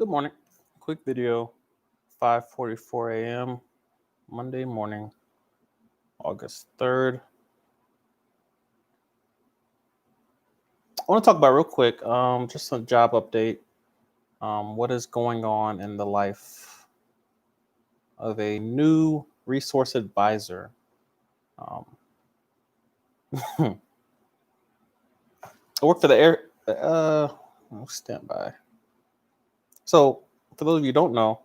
Good morning. Quick video, 5:44 a.m. Monday morning, August 3rd. I want to talk about real quick, just a job update. What is going on in the life of a new resource advisor? Um, I work for the air. Stand by. So, for those of you who don't know,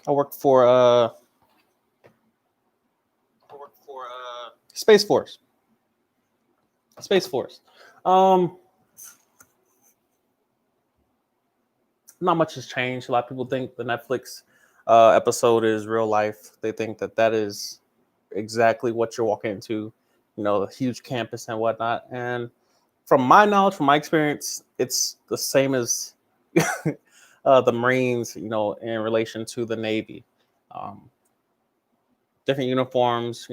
I work for Space Force. Space Force. Not much has changed. A lot of people think the Netflix episode is real life. They think that is exactly what you're walking into, the huge campus and whatnot. And from my knowledge, from my experience, it's the same as the Marines, in relation to the Navy. Um, Different uniforms,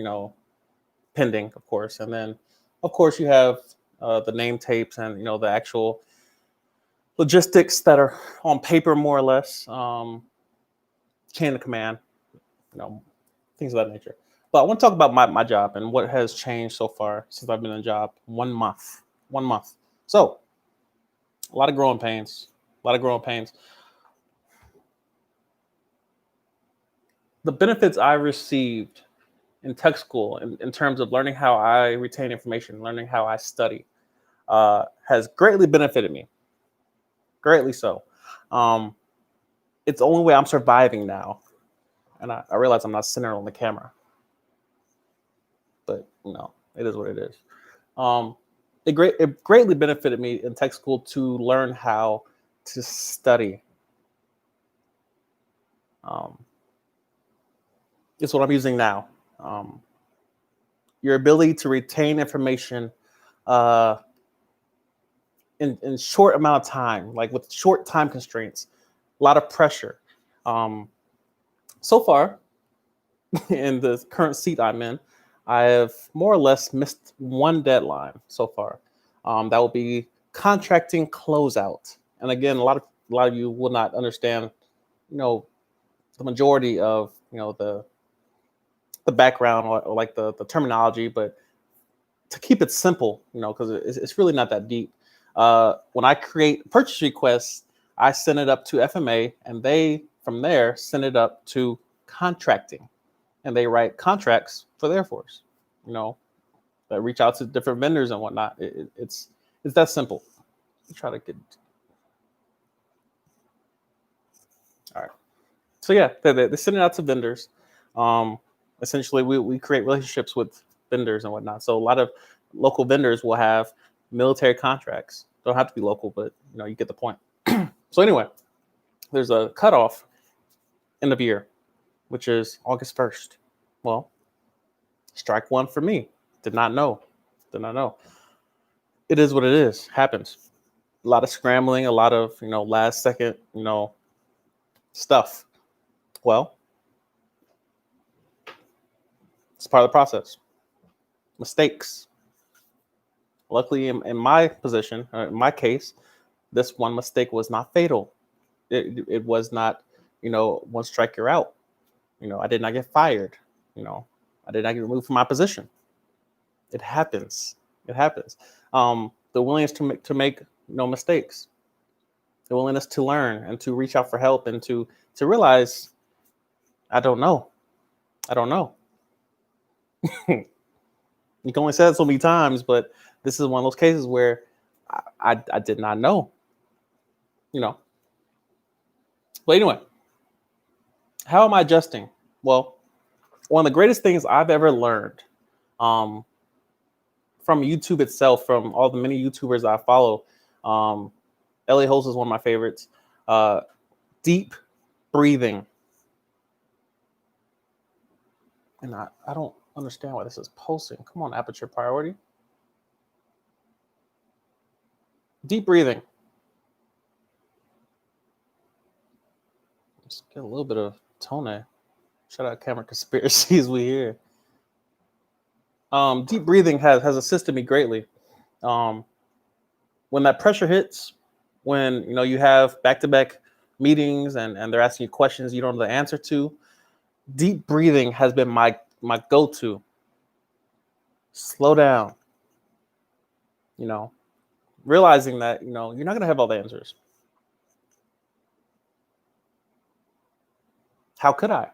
pending, of course. And then, of course, you have the name tapes and, the actual logistics that are on paper, more or less, chain of command, things of that nature. But I want to talk about my job and what has changed so far since I've been in the job. 1 month. 1 month. So, a lot of growing pains. A lot of growing pains. The benefits I received in tech school in terms of learning how I retain information, learning how I study, has greatly benefited me. Greatly so. Um, it's the only way I'm surviving now. And I realize I'm not centered on the camera. But, it is what it is. It greatly benefited me in tech school to learn how to study. It's what I'm using now. Your ability to retain information in short amount of time, like with short time constraints, a lot of pressure. So far, in the current seat I'm in, I have more or less missed one deadline so far. That will be contracting closeout. And again, a lot of you will not understand, the majority of the background or like the terminology, but to keep it simple, because it's really not that deep. When I create purchase requests, I send it up to FMA, and they from there send it up to contracting, and they write contracts for the Air Force. That reach out to different vendors and whatnot. It's that simple. Try to get. All right. So yeah, they send it out to vendors. Essentially, we create relationships with vendors and whatnot. So a lot of local vendors will have military contracts. Don't have to be local, but you get the point. So anyway, there's a cutoff end of year, which is August 1st. Well, strike one for me. Did not know. It is what it is. Happens. A lot of scrambling, a lot of last second stuff. Well, it's part of the process. Mistakes. Luckily, in my position, in my case, this one mistake was not fatal. It was not, one strike you're out. I did not get fired. I did not get removed from my position. It happens. It happens. The willingness to make mistakes, the willingness to learn and to reach out for help and to realize, I don't know. You can only say it so many times, but this is one of those cases where I did not know. But anyway, how am I adjusting? Well, one of the greatest things I've ever learned from YouTube itself, from all the many YouTubers I follow, LA Host is one of my favorites. Deep breathing. And I don't understand why this is pulsing. Come on, aperture priority. Deep breathing. Let's get a little bit of tone. Shout out Camera Conspiracies, we here. Deep breathing has assisted me greatly. When when that pressure hits, when you have back-to-back meetings and they're asking you questions you don't know the answer to, deep breathing has been my go-to. Slow down, realizing that you're not going to have all the answers. How could I?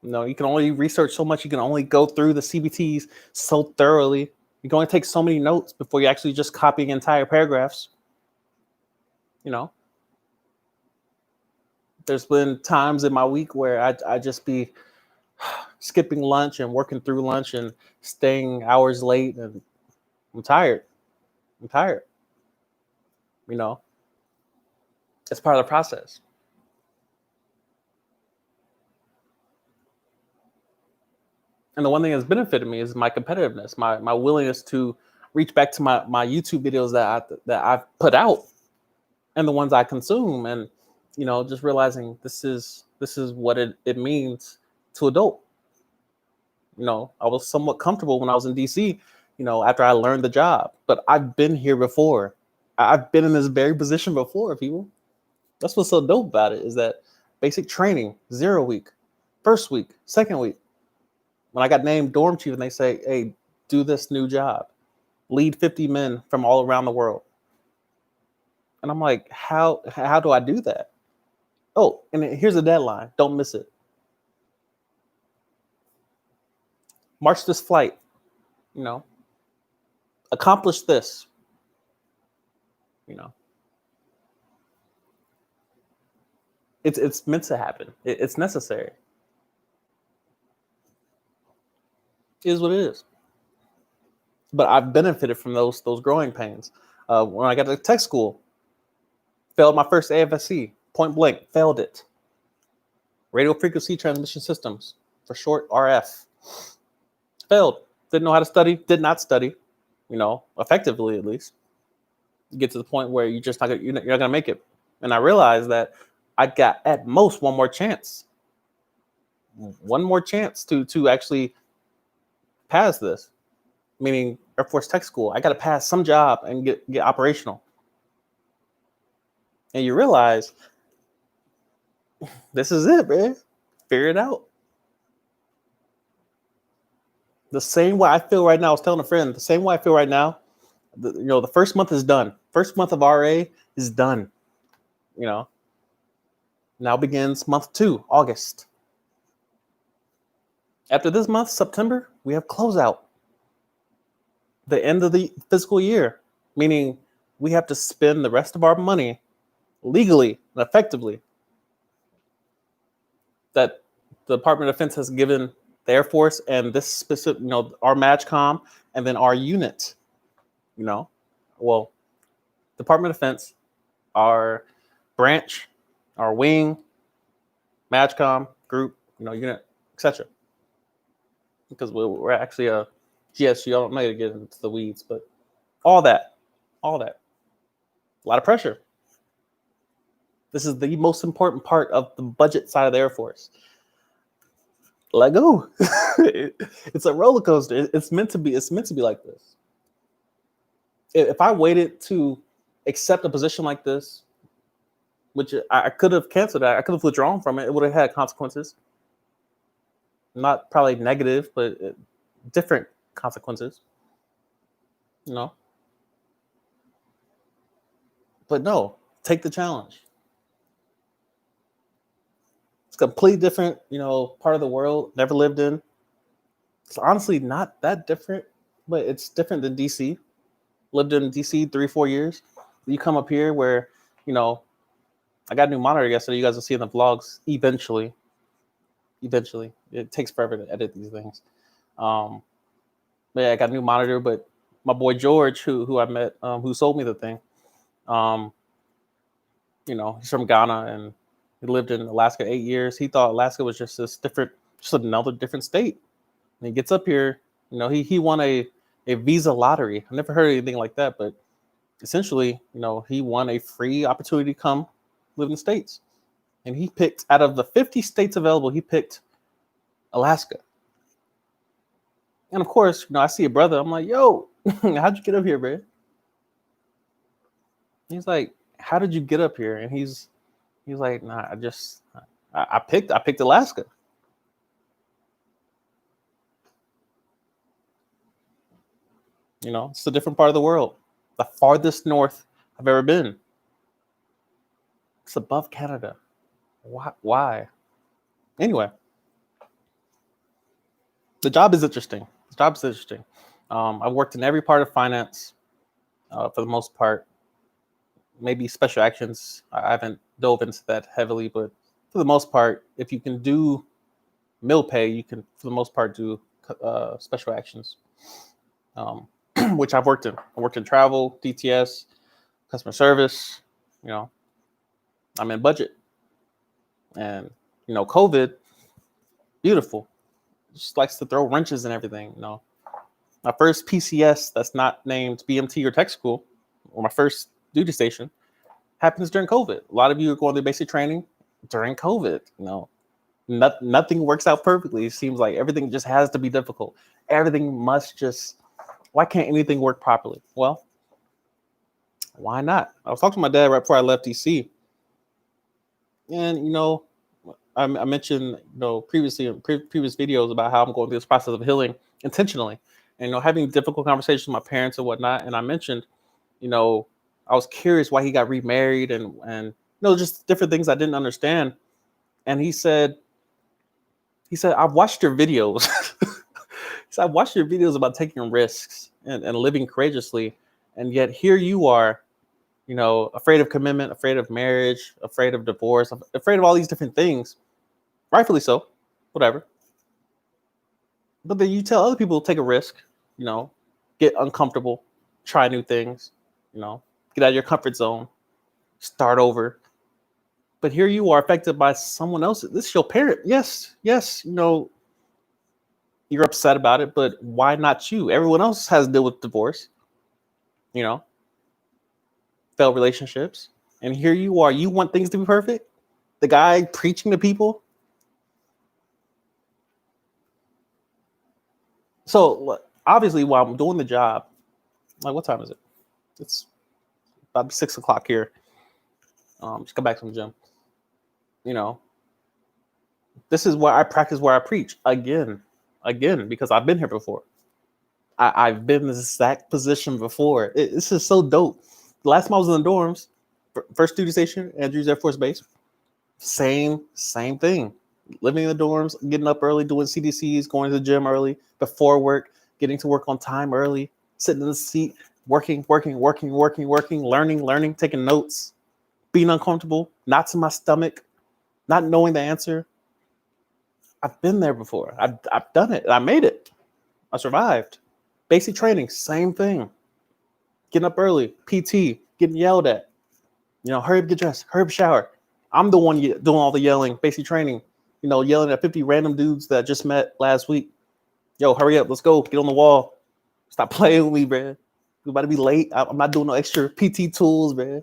You can only research so much. You can only go through the CBTs so thoroughly. You can only take so many notes before you're actually just copying entire paragraphs. There's been times in my week where I just be skipping lunch and working through lunch and staying hours late, and I'm tired. It's part of the process. And the one thing that's benefited me is my competitiveness, my willingness to reach back to my YouTube videos that I've put out and the ones I consume, and just realizing this is what it means to adult. I was somewhat comfortable when I was in DC, after I learned the job, but I've been here before. I've been in this very position before, people. That's what's so dope about it, is that basic training, 0 week, first week, second week. When I got named dorm chief and they say, hey, do this new job, lead 50 men from all around the world. And I'm like, how do I do that? Oh, and here's a deadline. Don't miss it. March this flight, accomplish this, it's meant to happen. It's necessary. It is what it is. But I've benefited from those growing pains. When I got to tech school, failed my first AFSC, point blank, failed it. Radio frequency transmission systems, for short, RF. Failed. Didn't know how to study. Did not study, effectively at least. You get to the point where you're not gonna make it. And I realized that I got at most one more chance. One more chance to actually pass this. Meaning Air Force Tech School. I got to pass some job and get operational. And you realize this is it, man. Figure it out. The same way I feel right now, I was telling a friend, the same way I feel right now, the first month is done. First month of RA is done. Now begins month 2, August. After this month, September, we have closeout. The end of the fiscal year, meaning we have to spend the rest of our money legally and effectively that the Department of Defense has given the Air Force and this specific, our MAGCOM, and then our unit. Well, Department of Defense, our branch, our wing, MAGCOM group, unit, etc. Because we're actually a GSU. I'm not going to get into the weeds, but all that, a lot of pressure. This is the most important part of the budget side of the Air Force. Let go. It's a roller coaster. It's meant to be like this. If I waited to accept a position like this, which I could have canceled, I could have withdrawn from it. It would have had consequences. Not probably negative, but different consequences. But no, take the challenge. It's a completely different, part of the world, never lived in. It's honestly not that different, but it's different than DC. Lived in DC 3-4 years. You come up here where, I got a new monitor yesterday. You guys will see in the vlogs eventually. It takes forever to edit these things. But yeah, I got a new monitor, but my boy George, who I met, who sold me the thing, he's from Ghana and he lived in Alaska 8 years. He thought Alaska was just another different state. And he gets up here, he won a visa lottery. I never heard anything like that, but essentially, he won a free opportunity to come live in the States. And he picked, out of the 50 states available, he picked Alaska. And of course, I see a brother. I'm like, yo, how'd you get up here, bro? He's like, how did you get up here? And he's like, nah, I picked Alaska. It's a different part of the world. The farthest north I've ever been. It's above Canada. Why? Anyway, the job is interesting. The job is interesting. I've worked in every part of finance for the most part. Maybe special actions. I haven't dove into that heavily, but for the most part, if you can do mill pay, you can, for the most part, do special actions, um, which I've worked in. I worked in travel, DTS, customer service. You know, I'm in budget, and COVID, beautiful. Just likes to throw wrenches and everything. My first PCS that's not named BMT or tech school, or my first duty station, happens during COVID. A lot of you are going to basic training during COVID. Nothing works out perfectly. It seems like everything just has to be difficult. Everything must just. Why can't anything work properly? Well, why not? I was talking to my dad right before I left DC, and I mentioned previously in previous videos about how I'm going through this process of healing intentionally, and having difficult conversations with my parents and whatnot. And I mentioned, I was curious why he got remarried and just different things I didn't understand. And he said, I've watched your videos. So I've watched your videos about taking risks and living courageously. And yet here you are, afraid of commitment, afraid of marriage, afraid of divorce, afraid of all these different things. Rightfully so, whatever. But then you tell other people to take a risk, get uncomfortable, try new things, get out of your comfort zone, start over. But here you are affected by someone else. This is your parent. Yes, you're upset about it, but why not you? Everyone else has to deal with divorce, you know, failed relationships. And here you are. You want things to be perfect? The guy preaching to people. So obviously, while I'm doing the job, like, what time is it? It's about 6 o'clock here. Just come back from the gym. This is where I practice, where I preach again, because I've been here before. I've been in this exact position before. This is so dope. The last time I was in the dorms, first duty station, Andrews Air Force Base, same thing. Living in the dorms, getting up early, doing CDCs, going to the gym early, before work, getting to work on time early, sitting in the seat, working, learning, taking notes, being uncomfortable, knots in my stomach, not knowing the answer. I've been there before. I've done it. I made it. I survived. Basic training, same thing. Getting up early, PT, getting yelled at. Hurry up, get dressed, hurry up, shower. I'm the one doing all the yelling, basic training. Yelling at 50 random dudes that I just met last week. Yo, hurry up, let's go, get on the wall. Stop playing with me, man. We're about to be late. I'm not doing no extra PT tools, man.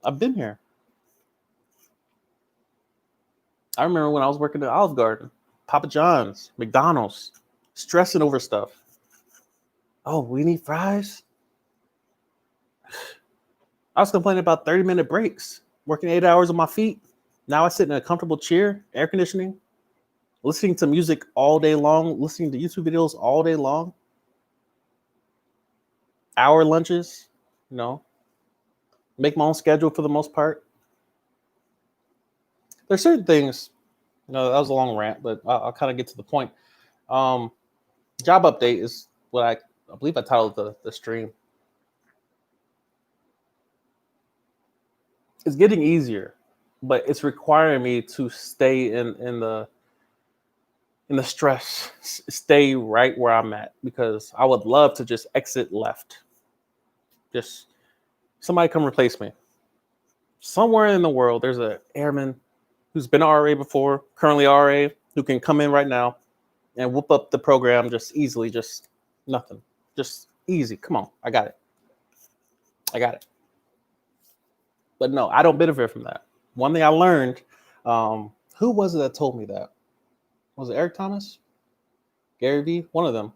I've been here. I remember when I was working at Olive Garden, Papa John's, McDonald's, stressing over stuff. Oh, we need fries? I was complaining about 30-minute breaks, working 8 hours on my feet. Now I sit in a comfortable chair, air conditioning, listening to music all day long, listening to YouTube videos all day long. Hour lunches, make my own schedule for the most part. There's certain things, that was a long rant, but I'll kind of get to the point. Job update is what I believe I titled the stream. It's getting easier, but it's requiring me to stay in the stress, stay right where I'm at, because I would love to just exit left. Just somebody come replace me. Somewhere in the world, there's an airman who's been RA before, currently RA, who can come in right now and whoop up the program just easily, just nothing, just easy. Come on, I got it. But no, I don't benefit from that. One thing I learned, who was it that told me that? Was it Eric Thomas? Gary Vee? One of them.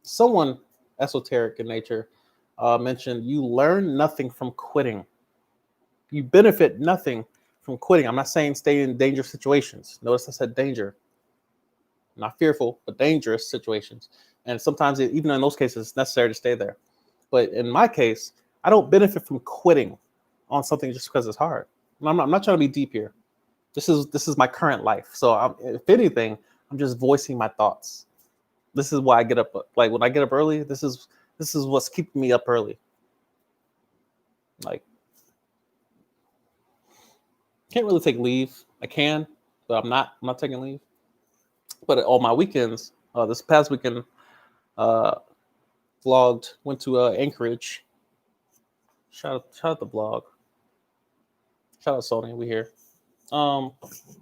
Someone esoteric in nature mentioned you learn nothing from quitting. You benefit nothing from quitting. I'm not saying stay in dangerous situations. Notice I said danger, not fearful, but dangerous situations. And sometimes, even in those cases, it's necessary to stay there. But in my case, I don't benefit from quitting on something just because it's hard. I'm not trying to be deep here. This is my current life. So if anything, I'm just voicing my thoughts. This is why I get up. Like when I get up early, this is what's keeping me up early. Like can't really take leave. I can, but I'm not taking leave. But on my weekends, this past weekend, uh, vlogged, went to Anchorage. Shout out the vlog. Shout out Sony. We here. My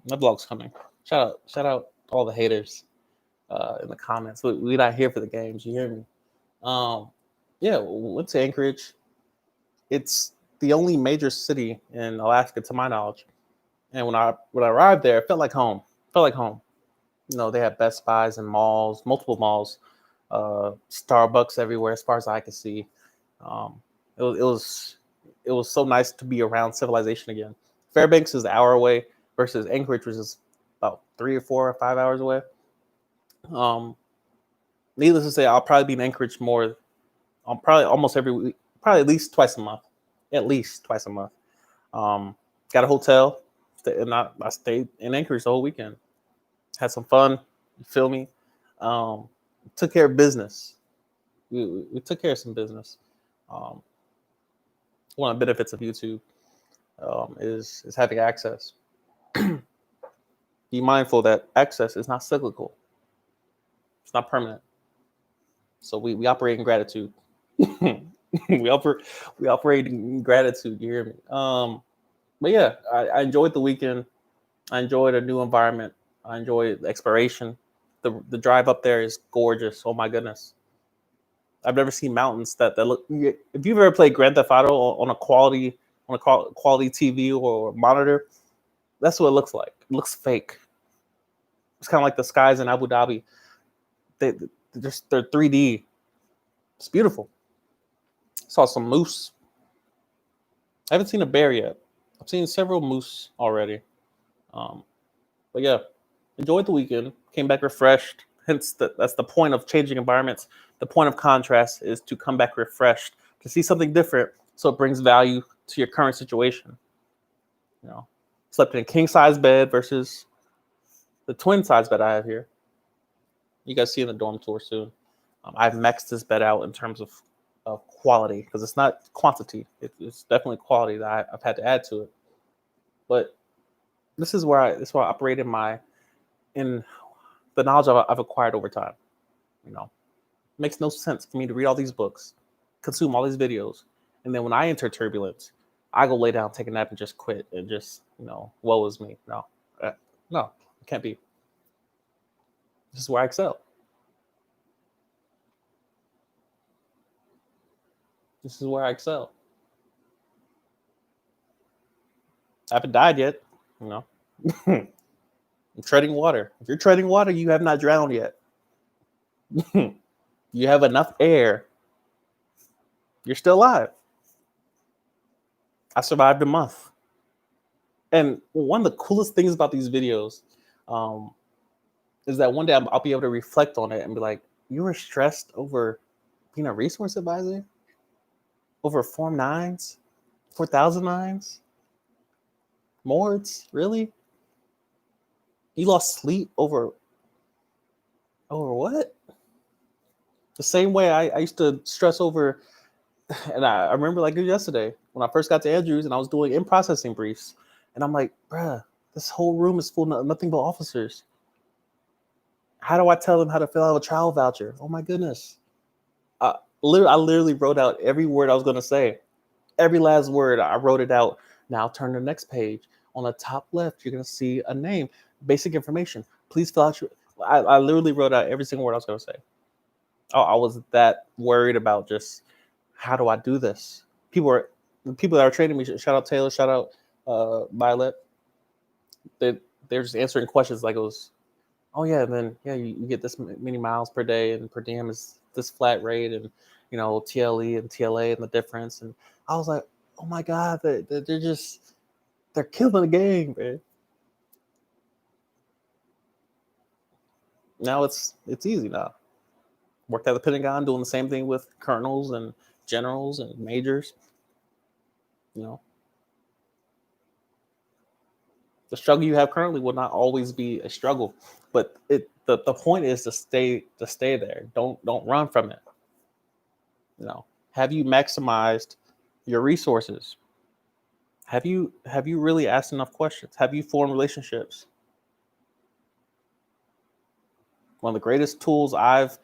vlog's coming. Shout out all the haters in the comments. We not here for the games. You hear me? Yeah, went to Anchorage. It's the only major city in Alaska, to my knowledge. And when I arrived there, it felt like home. Felt like home. You know, they had Best Buys and malls, multiple malls, Starbucks everywhere, as far as I could see. Um, it was so nice to be around civilization again. Fairbanks is an hour away versus Anchorage, which is about 3 or 4 or 5 hours away. Um, Needless to say, I'll probably be in Anchorage more. Probably almost every week, probably at least twice a month. At least twice a month. Um, got a hotel, and I stayed in Anchorage the whole weekend. Had some fun. You feel me? Um, Took care of business. We took care of some business. Um, One of the benefits of YouTube is having access. Be mindful that access is not cyclical. It's not permanent. So we operate in gratitude. we operate in gratitude. You hear me? But yeah, I enjoyed the weekend. I enjoyed a new environment. I enjoyed the exploration. The drive up there is gorgeous. Oh my goodness. I've never seen mountains that look. If you've ever played Grand Theft Auto on a quality TV or monitor, that's what it looks like. It looks fake. It's kind of like the skies in Abu Dhabi. They're 3D. It's beautiful. Saw some moose. I haven't seen a bear yet. I've seen several moose already. But yeah, enjoyed the weekend. Came back refreshed. Hence, that's the point of changing environments. The point of contrast is to come back refreshed, to see something different, so it brings value to your current situation. You know, slept in a king size bed versus the twin size bed I have here. You guys see in the dorm tour soon. I've maxed this bed out in terms of quality, because it's not quantity. It's definitely quality that I've had to add to it. But this is where I operate in the knowledge I've acquired over time. You know, it makes no sense for me to read all these books, consume all these videos, and then when I enter turbulence, I go lay down, take a nap, and just quit and just, woe is me. No, it can't be. This is where I excel. This is where I excel. I haven't died yet. I'm treading water. If you're treading water, you have not drowned yet. You have enough air. You're still alive. I survived a month. And one of the coolest things about these videos is that one day I'll be able to reflect on it and be like, you were stressed over being a resource advisor? Over Form 9s? 4009s? Mords? Really? You lost sleep over what? The same way I used to stress over, and I remember like yesterday when I first got to Andrews and I was doing in-processing briefs, and I'm like, bruh, this whole room is full of nothing but officers. How do I tell them how to fill out a trial voucher? Oh my goodness. I literally wrote out every word I was going to say. Every last word, I wrote it out. Now turn to the next page. On the top left, you're going to see a name, basic information. Please fill out your... I literally wrote out every single word I was going to say. I was that worried about just, how do I do this? The people that are training me, shout out Taylor, shout out Violet. They're just answering questions like it was, oh yeah, then yeah, you get this many miles per day, and per diem is this flat rate, and TLE and TLA and the difference. And I was like, oh my God, they're killing the game, man. Now it's easy now. Worked at the Pentagon doing the same thing with colonels and generals and majors. The struggle you have currently will not always be a struggle, but the point is to stay there. Don't run from it. Have you maximized your resources? Have you really asked enough questions? Have you formed relationships? One of the greatest tools I've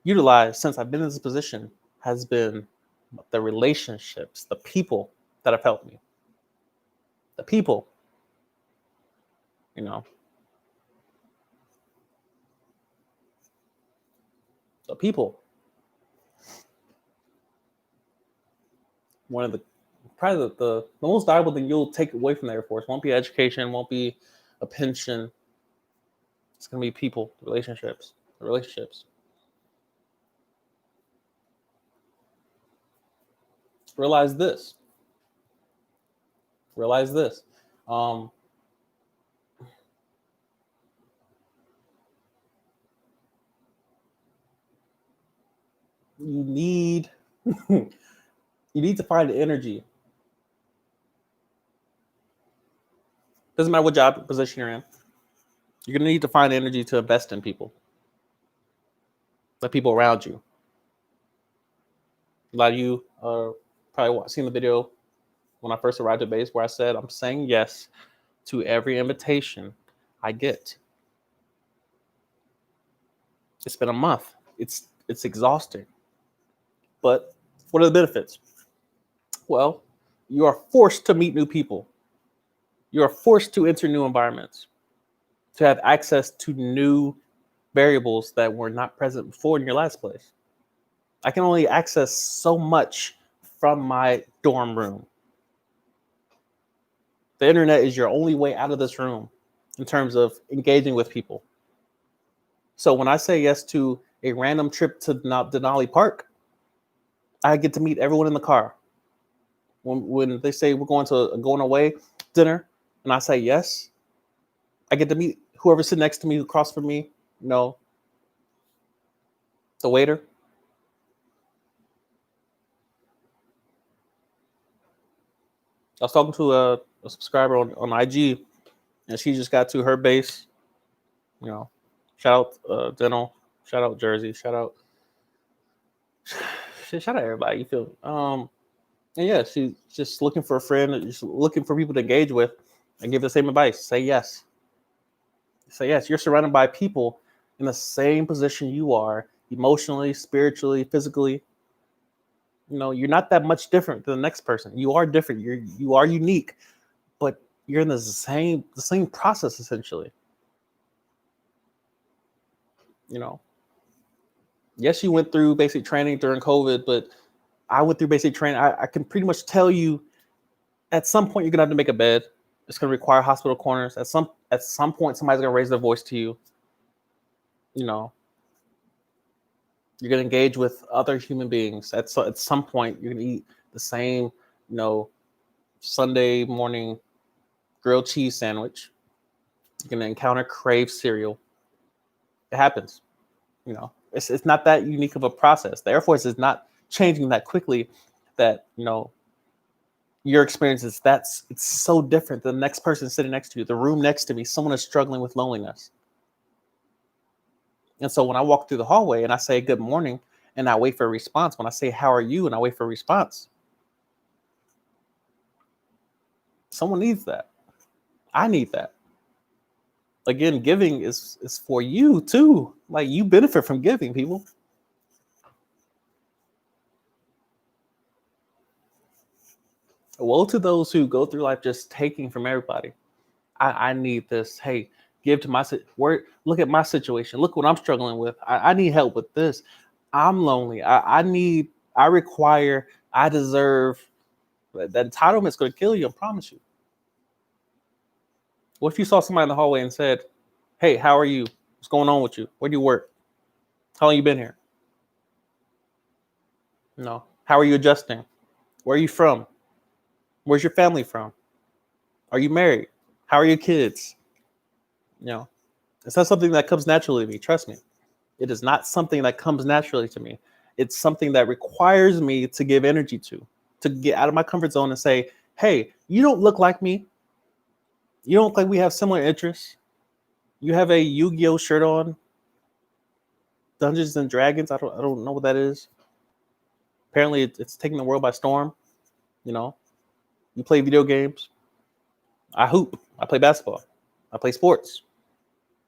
utilized since I've been in this position has been the relationships, the people that have helped me. The people, the people. One of the probably the most valuable thing you'll take away from the Air Force won't be education, won't be a pension. It's going to be people, relationships. Realize this. You need you need to find the energy. Doesn't matter what job position you're in. You're going to need to find energy to invest in people. The people around you. A lot of you are probably seen the video when I first arrived at base where I said I'm saying yes to every invitation I get. It's been a month. It's exhausting. But what are the benefits? Well, you are forced to meet new people. You are forced to enter new environments, to have access to new variables that were not present before in your last place. I can only access so much from my dorm room. The internet is your only way out of this room in terms of engaging with people. So when I say yes to a random trip to Denali Park, I get to meet everyone in the car. When they say we're going away dinner, and I say yes, I get to meet whoever's sitting next to me, across from me, the waiter. I was talking to a subscriber on IG, and she just got to her base. Shout out Dental, shout out Jersey, shout out everybody. You feel and yeah, she's just looking for a friend, just looking for people to engage with, and give the same advice. Say yes. Say yes. You're surrounded by people in the same position you are, emotionally, spiritually, physically. You're not that much different than the next person. You are different. You are unique, but you're in the same process essentially. Yes, you went through basic training during COVID, but I went through basic training. I can pretty much tell you at some point you're gonna have to make a bed. It's gonna require hospital corners. At some point, somebody's gonna raise their voice to you. You're gonna engage with other human beings. At some point, you're gonna eat the same, Sunday morning grilled cheese sandwich. You're gonna encounter crave cereal. It happens. It's not that unique of a process. The Air Force is not changing that quickly. That your experience is it's so different than the next person sitting next to you. The room next to me, someone is struggling with loneliness. And so when I walk through the hallway and I say good morning and I wait for a response, when I say how are you and I wait for a response, someone needs that. I need that. Again, giving is for you too. Like, you benefit from giving, people. Woe to those who go through life just taking from everybody. I need this. Hey, give to my look at my situation. Look what I'm struggling with. I need help with this. I'm lonely. I require, I deserve. That entitlement's going to kill you, I promise you. What if you saw somebody in the hallway and said, hey, how are you? What's going on with you? Where do you work? How long you been here? How are you adjusting? Where are you from? Where's your family from? Are you married? How are your kids? You know, it's not something that comes naturally to me. Trust me. It is not something that comes naturally to me. It's something that requires me to give energy to get out of my comfort zone and say, hey, you don't look like me. You don't look like we have similar interests. You have a Yu-Gi-Oh shirt on. Dungeons and Dragons. I don't know what that is. Apparently, it's taking the world by storm. You know, you play video games. I hoop. I play basketball. I play sports.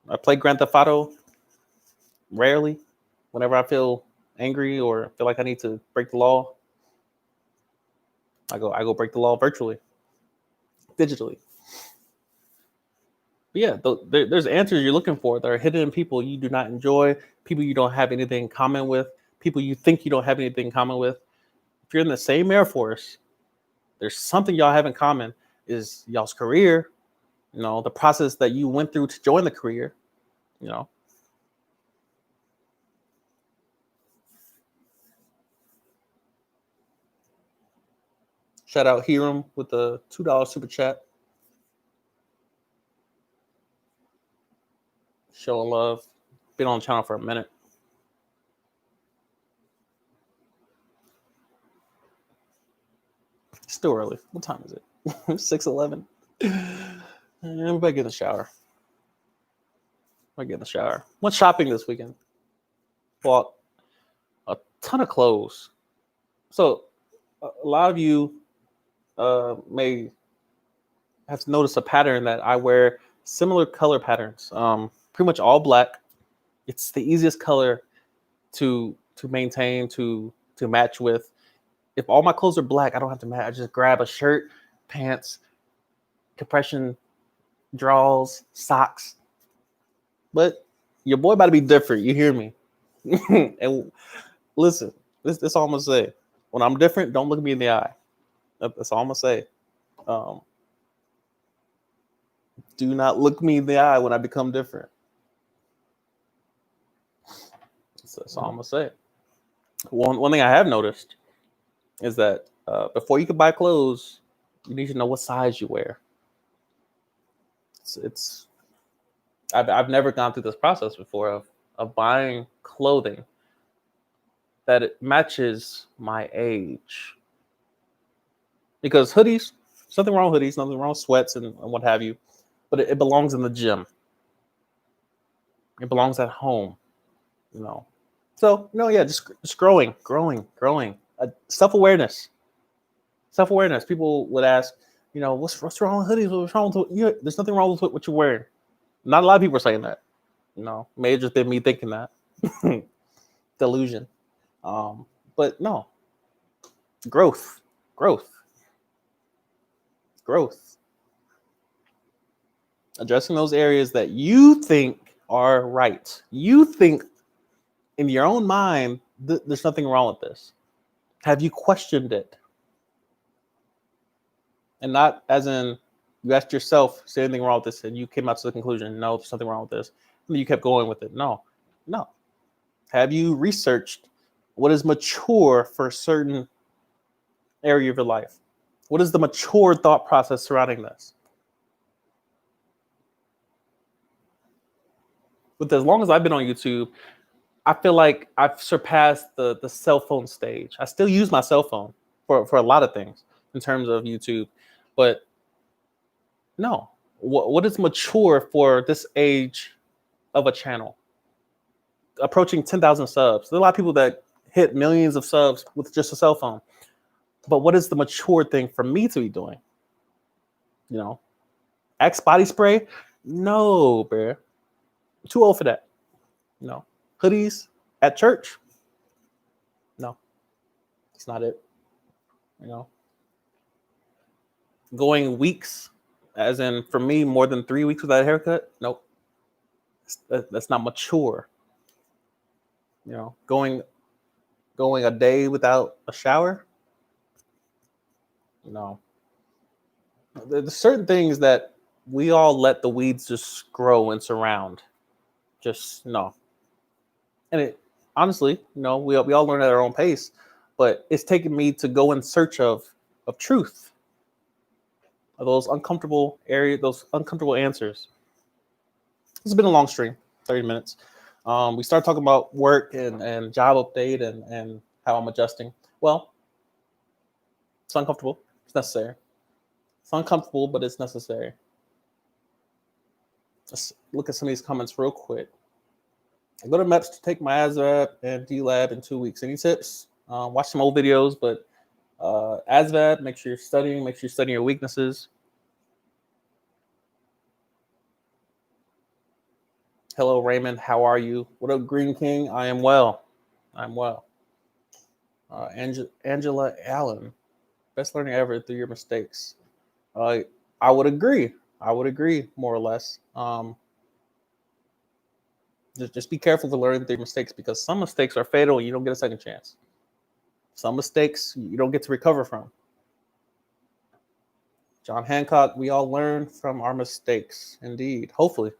I play Grand Theft Auto rarely. Whenever I feel angry or feel like I need to break the law, I go break the law virtually, digitally. But yeah, there's answers you're looking for that are hidden in people you do not enjoy, people you don't have anything in common with, people you think you don't have anything in common with. If you're in the same Air Force, there's something y'all have in common is y'all's career, the process that you went through to join the career, you know. Shout out Hiram with the $2 super chat. Showing love. Been on the channel for a minute. Still early. What time is it? 6:11. I'm about to get in the shower. Went shopping this weekend. Bought a ton of clothes. So a lot of you may have noticed a pattern that I wear similar color patterns. Pretty much all black. It's the easiest color to maintain, to match with. If all my clothes are black, I don't have to match. I just grab a shirt, pants, compression drawers, socks. But your boy about to be different. You hear me? And listen, this all I'm gonna say. When I'm different, don't look me in the eye. That's all I'm gonna say. Do not look me in the eye when I become different. That's all I'm gonna say. One thing I have noticed is that before you can buy clothes, you need to know what size you wear. I've never gone through this process before of buying clothing that it matches my age. Because hoodies, there's nothing wrong with hoodies, nothing wrong with sweats and what have you, but it belongs in the gym. It belongs at home, So just growing. Self-awareness. People would ask, what's wrong with hoodies? What's wrong with there's nothing wrong with what you're wearing. Not a lot of people are saying that. May have just been me thinking that. Delusion. But no. Growth. Addressing those areas that you think are right. You think in your own mind, there's nothing wrong with this. Have you questioned it? And not as in you asked yourself, is there anything wrong with this? And you came out to the conclusion, no, there's nothing wrong with this. And you kept going with it. No. Have you researched what is mature for a certain area of your life? What is the mature thought process surrounding this? But as long as I've been on YouTube, I feel like I've surpassed the cell phone stage. I still use my cell phone for a lot of things in terms of YouTube. But no, what is mature for this age of a channel? Approaching 10,000 subs. There's a lot of people that hit millions of subs with just a cell phone. But what is the mature thing for me to be doing? Axe body spray? No, bro. I'm too old for that. Hoodies at church? No, it's not it. Going weeks, as in for me, more than 3 weeks without a haircut? Nope. That's not mature. Going a day without a shower? No. There's certain things that we all let the weeds just grow and surround. Just no. And it honestly, we all learn at our own pace. but it's taken me to go in search of truth, of those uncomfortable areas, those uncomfortable answers. It's been a long stream, 30 minutes. We started talking about work and job update and how I'm adjusting. Well, it's uncomfortable. It's necessary. It's uncomfortable, but it's necessary. Let's look at some of these comments real quick. I go to MEPS to take my ASVAB and D-Lab in 2 weeks. Any tips? Watch some old videos, but ASVAB, make sure you're studying. Make sure you're studying your weaknesses. Hello, Raymond. How are you? What up, Green King? I am well. I'm well. Angela Allen. Best learning ever through your mistakes. I would agree. I would agree, more or less. Just be careful to learn through your mistakes, because some mistakes are fatal and you don't get a second chance. Some mistakes you don't get to recover from. John Hancock, we all learn from our mistakes. Indeed. Hopefully.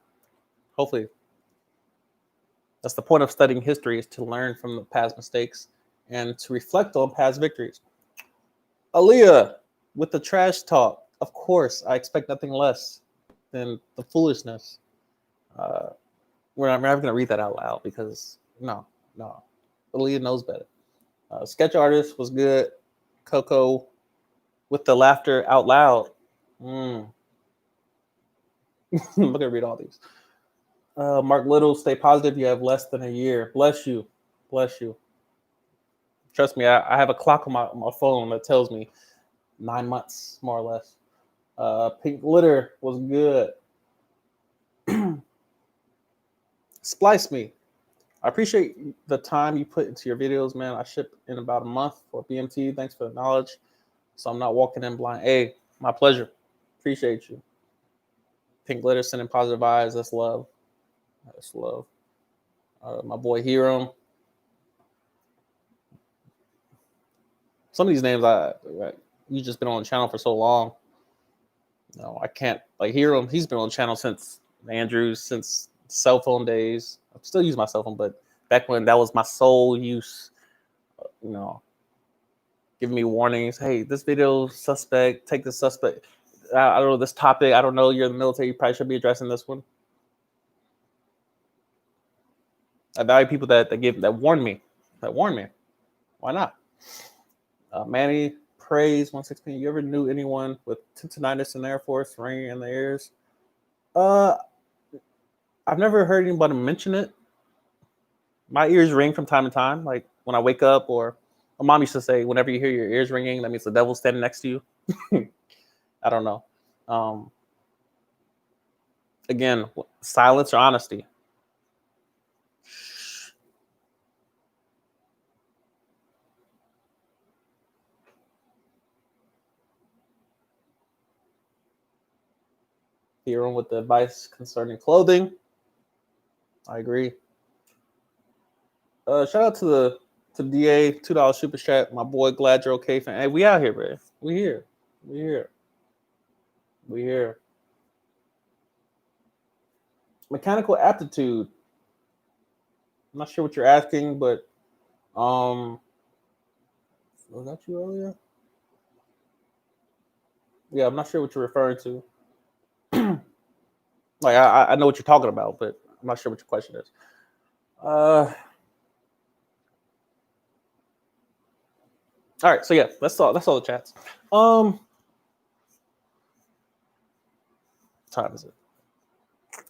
That's the point of studying history, is to learn from the past mistakes and to reflect on past victories. Aaliyah, with the trash talk, of course, I expect nothing less than the foolishness. We're not going to read that out loud, because no. Aaliyah knows better. Sketch artist was good. Coco with the laughter out loud. Look at read all these. Mark Little, stay positive. You have less than a year. Bless you. Trust me, I have a clock on my phone that tells me 9 months, more or less. Pink Glitter was good. Splice Me. I appreciate the time you put into your videos, man. I ship in about a month for BMT. Thanks for the knowledge. So I'm not walking in blind. Hey, my pleasure. Appreciate you. Pink Glitter sending positive vibes. That's love. My boy Hero. Some of these names, you just been on the channel for so long. No, I can't. Like Hero, he's been on the channel since Andrews, since cell phone days. I still use my cell phone, but back when that was my sole use, giving me warnings. Hey, this video suspect. Take the suspect. I don't know this topic. I don't know. You're in the military. You probably should be addressing this one. I value people that warn me. Why not? Manny Praise 116. You ever knew anyone with tinnitus in the Air Force, ringing in the ears? I've never heard anybody mention it. My ears ring from time to time, like when I wake up, or my mom used to say, whenever you hear your ears ringing, that means the devil's standing next to you. I don't know. Again, silence or honesty? Hero with the advice concerning clothing. I agree. Shout out to DA, $2 super chat. My boy, glad you're okay, fan. Hey, we out here, bro. We here. Mechanical aptitude. I'm not sure what you're asking, but was that you earlier? Yeah, I'm not sure what you're referring to. Like I know what you're talking about, but I'm not sure what your question is. All right, so yeah, that's all the chats. What time is it?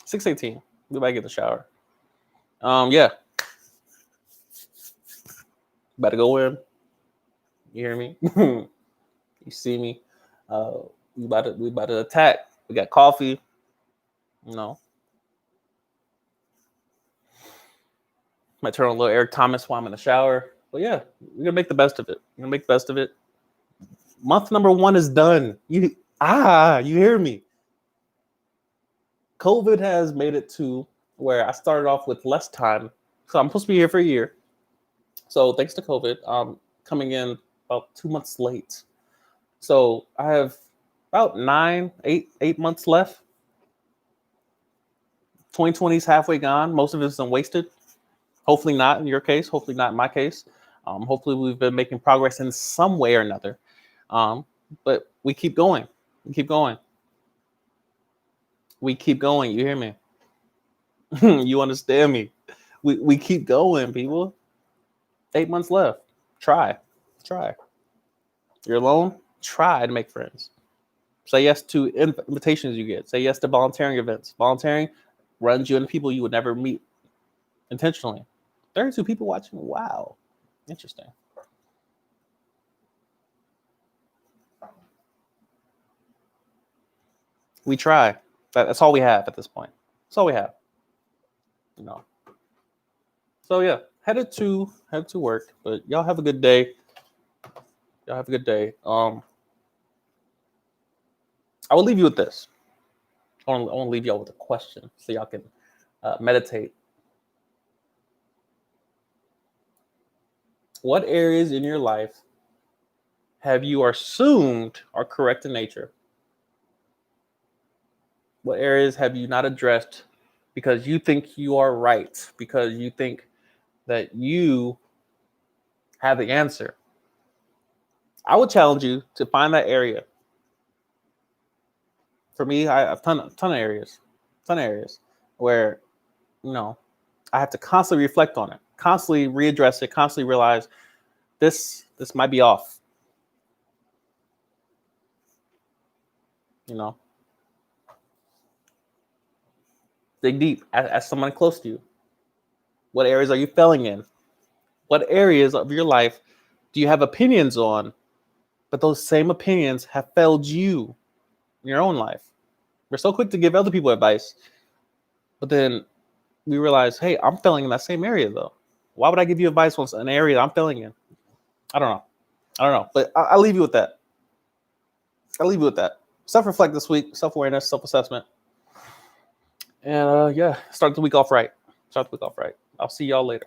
6:18. We might get in the shower. Yeah. About to go in. You hear me? You see me? We about to attack. We got coffee. Might turn on a little Eric Thomas while I'm in the shower. But yeah, we're gonna make the best of it. Month number 1 is done. You hear me? COVID has made it to where I started off with less time. So I'm supposed to be here for a year. So thanks to COVID, I'm coming in about 2 months late. So I have about 8 months left. 2020 is halfway gone. Most of it is wasted. Hopefully not in your case. Hopefully not in my case. Hopefully, we've been making progress in some way or another. But we keep going. We keep going. We keep going. You hear me? You understand me? We keep going, people. 8 months left. Try. You're alone. Try to make friends. Say yes to invitations you get. Say yes to volunteering events. Volunteering runs you into people you would never meet intentionally. 32 people watching. Wow. Interesting. We try. That's all we have at this point. That's all we have. So yeah, headed to work. But y'all have a good day. Y'all have a good day. I will leave you with this. I want to leave y'all with a question so y'all can meditate. What areas in your life have you assumed are correct in nature? What areas have you not addressed because you think you are right, because you think that you have the answer? I would challenge you to find that area. For me, I have ton of areas where, I have to constantly reflect on it, constantly readdress it, constantly realize this might be off. Dig deep. Ask someone close to you. What areas are you failing in? What areas of your life do you have opinions on, but those same opinions have failed you in your own life? We're so quick to give other people advice, but then we realize, hey, I'm failing in that same area though. Why would I give you advice on an area I'm failing in? I don't know. But I'll leave you with that. Self-reflect this week, self-awareness, self-assessment. And start the week off right. I'll see y'all later.